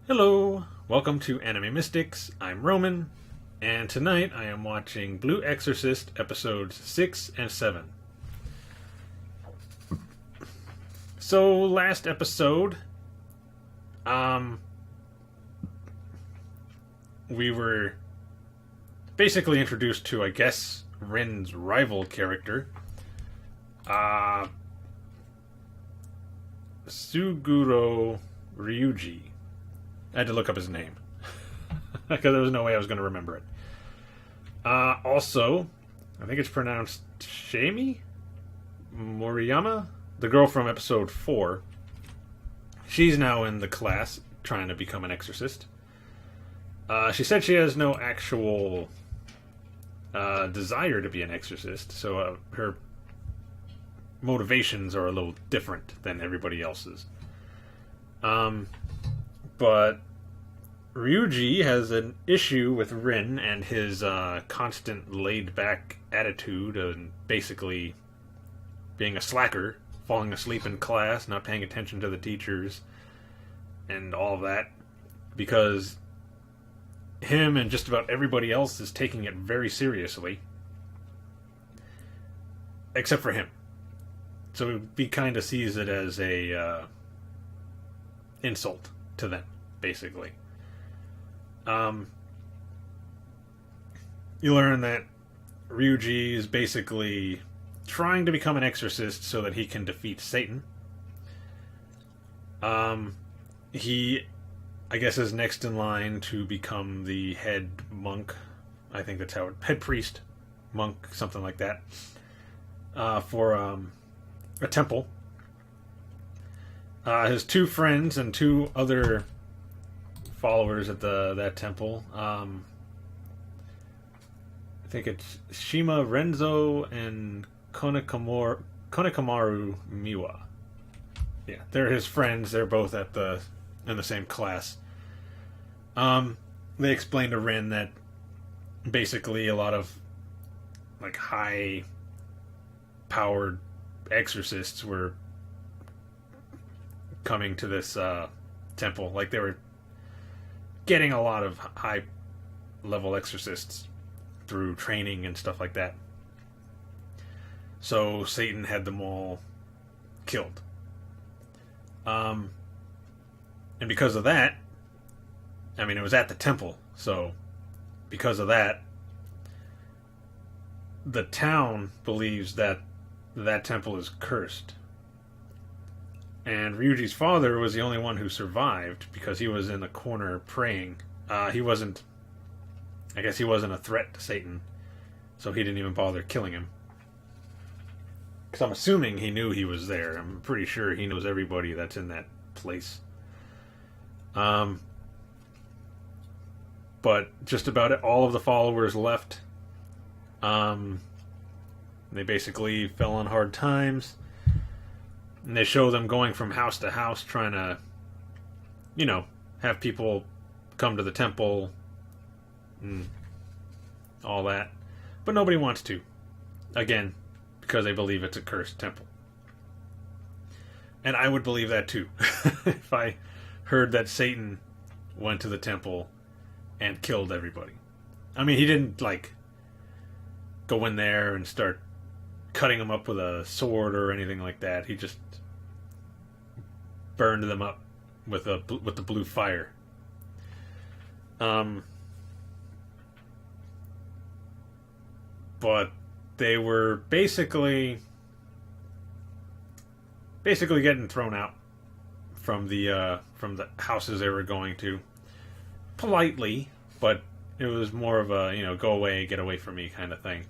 Hello, welcome to Anime Mystics. I'm Roman, and tonight I am watching Blue Exorcist episodes 6 and 7. So, last episode, we were basically introduced to, I guess, Rin's rival character, Suguro Ryuji. I had to look up his name because there was no way I was going to remember it. Also, I think it's pronounced Shami Moriyama, the girl from episode 4. She's now in the class trying to become an exorcist. She said she has no actual desire to be an exorcist, so her motivations are a little different than everybody else's. But Ryuji has an issue with Rin and his constant laid-back attitude and basically being a slacker, falling asleep in class, not paying attention to the teachers, and all of that, because him and just about everybody else is taking it very seriously, except for him. So he kind of sees it as a insult to them, basically. You learn that Ryuji is basically trying to become an exorcist so that he can defeat Satan. He, I guess, is next in line to become the head monk. I think that's how it... head priest, monk, something like that. For a temple. His two friends and two other followers at that temple. I think it's Shima Renzo and Konekamaru Miwa. Yeah, they're his friends. They're both in the same class. They explained to Rin that basically a lot of like high powered exorcists were coming to this temple. Like they were getting a lot of high level exorcists through training and stuff like that. So Satan had them all killed. And because of that, I mean, it was at the temple, so because of that, the town believes that temple is cursed. And Ryuji's father was the only one who survived because he was in the corner praying. He wasn't a threat to Satan, so he didn't even bother killing him. Because I'm assuming he knew he was there. I'm pretty sure he knows everybody that's in that place. But just about all of the followers left. They basically fell on hard times. And they show them going from house to house trying to, have people come to the temple and all that. But nobody wants to. Again, because they believe it's a cursed temple. And I would believe that too. If I heard that Satan went to the temple and killed everybody. I mean, he didn't, go in there and start cutting them up with a sword or anything like that. He just burned them up with the blue fire. But they were basically getting thrown out from the houses they were going to, politely, but it was more of a go away, get away from me kind of thing.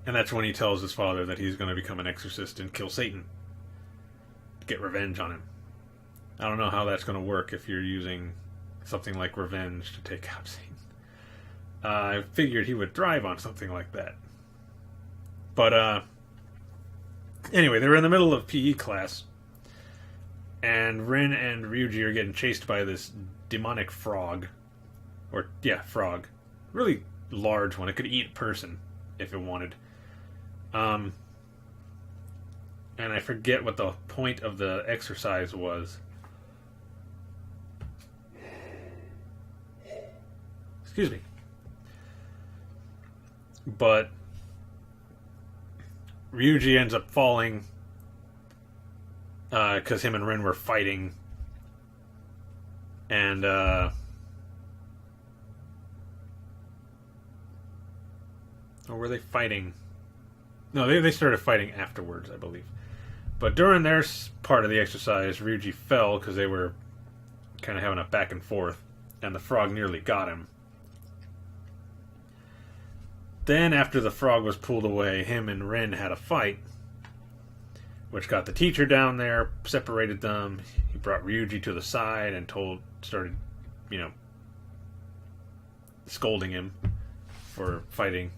And that's when he tells his father that he's going to become an exorcist and kill Satan. Get revenge on him. I don't know how that's going to work if you're using something like revenge to take out Satan. I figured he would thrive on something like that. But, anyway, they were in the middle of PE class. And Rin and Ryuji are getting chased by this demonic frog. Frog. Really large one. It could eat a person if it wanted. and I forget what the point of the exercise was. Excuse me. But Ryuji ends up falling because him and Rin were fighting, and or were they fighting? No, they started fighting afterwards, I believe. But during their part of the exercise, Ryuji fell because they were kind of having a back and forth, and the frog nearly got him. Then, after the frog was pulled away, him and Rin had a fight, which got the teacher down there, separated them. He brought Ryuji to the side and started, scolding him for fighting.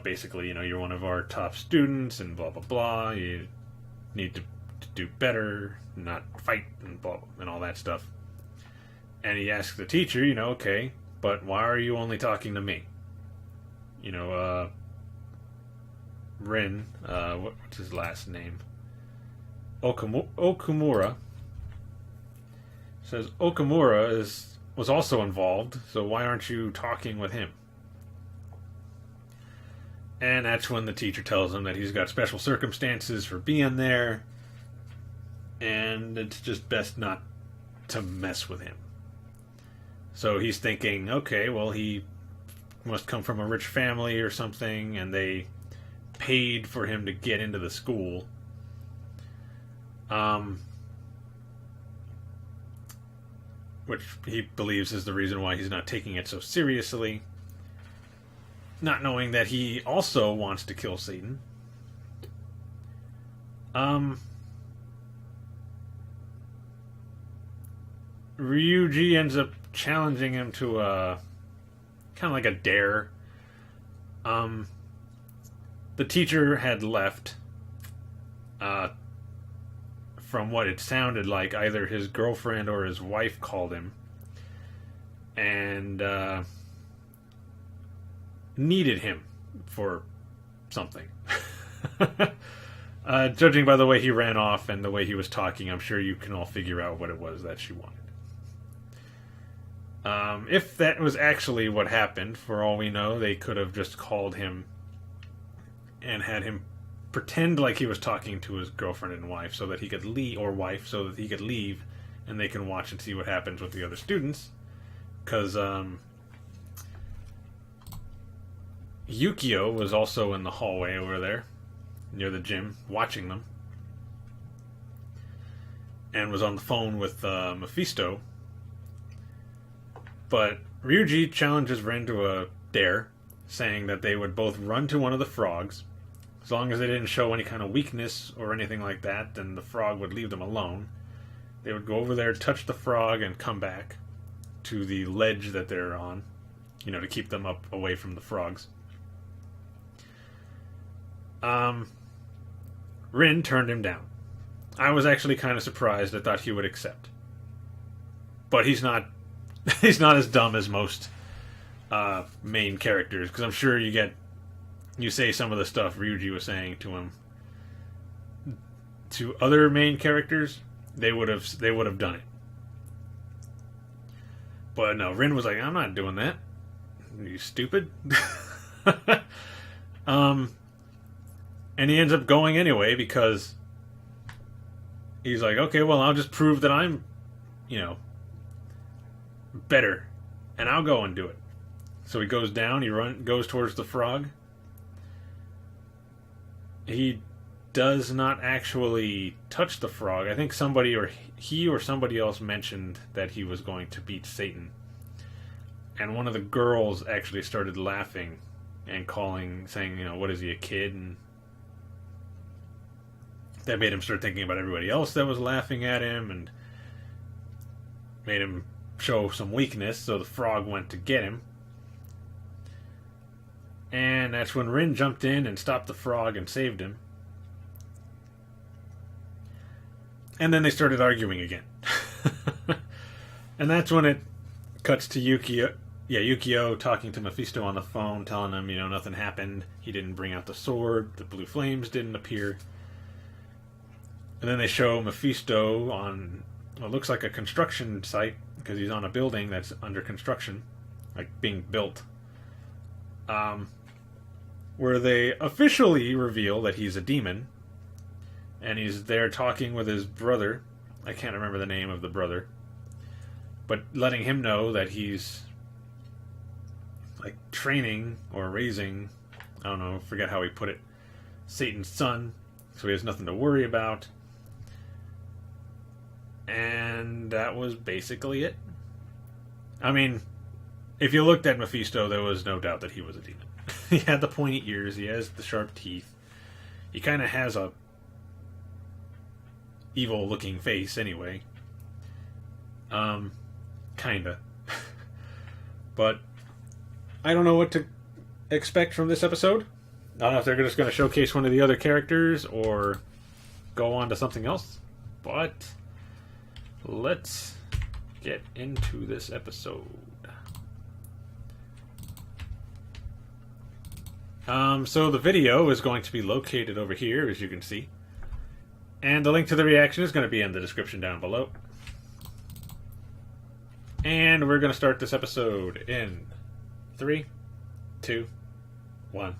Basically, you're one of our top students and blah, blah, blah. You need to do better, not fight and blah, and all that stuff. And he asked the teacher, okay, but why are you only talking to me? Rin, what's his last name? Okumura says Okumura was also involved, so why aren't you talking with him? And that's when the teacher tells him that he's got special circumstances for being there, and it's just best not to mess with him. So he's thinking, okay, well, he must come from a rich family or something, and they paid for him to get into the school. Which he believes is the reason why he's not taking it so seriously. Not knowing that he also wants to kill Satan. Ryuji ends up challenging him to a kind of like a dare. The teacher had left. From what it sounded like, either his girlfriend or his wife called him and needed him for something. Judging by the way he ran off and the way he was talking, I'm sure you can all figure out what it was that she wanted. If that was actually what happened, for all we know, they could have just called him and had him pretend like he was talking to his girlfriend and wife so that he could leave, or wife, so that he could leave and they can watch and see what happens with the other students. Because Yukio was also in the hallway over there near the gym watching them and was on the phone with Mephisto. But Ryuji challenges Ren to a dare, saying that they would both run to one of the frogs. As long as they didn't show any kind of weakness or anything like that, then the frog would leave them alone. They would go over there, touch the frog, and come back to the ledge that they're on, to keep them up away from the frogs. Rin turned him down. I was actually kind of surprised. I thought he would accept. But he's not as dumb as most main characters, because I'm sure you say some of the stuff Ryuji was saying to him to other main characters, they would have done it. But no, Rin was like, I'm not doing that. Are you stupid? And he ends up going anyway because he's like, okay, well, I'll just prove that I'm, better, and I'll go and do it. So he goes down, goes towards the frog. He does not actually touch the frog. I think he or somebody else mentioned that he was going to beat Satan. And one of the girls actually started laughing and saying, what is he, a kid? And that made him start thinking about everybody else that was laughing at him and made him show some weakness, so the frog went to get him. And that's when Rin jumped in and stopped the frog and saved him. And then they started arguing again. And that's when it cuts to Yukio yeah, Yukio talking to Mephisto on the phone, telling him, nothing happened. He didn't bring out the sword. The blue flames didn't appear. And then they show Mephisto on what looks like a construction site, because he's on a building that's under construction, like being built. Where they officially reveal that he's a demon, and he's there talking with his brother. I can't remember the name of the brother, but letting him know that he's like training or raising, I don't know, forget how he put it, Satan's son, so he has nothing to worry about. And that was basically it. I mean, if you looked at Mephisto, there was no doubt that he was a demon. He had the pointy ears, he has the sharp teeth. He kind of has a evil-looking face, anyway. Kinda. But I don't know what to expect from this episode. I don't know if they're just going to showcase one of the other characters or go on to something else. But let's get into this episode. So the video is going to be located over here, as you can see. And the link to the reaction is going to be in the description down below. And we're going to start this episode in 3, 2, 1.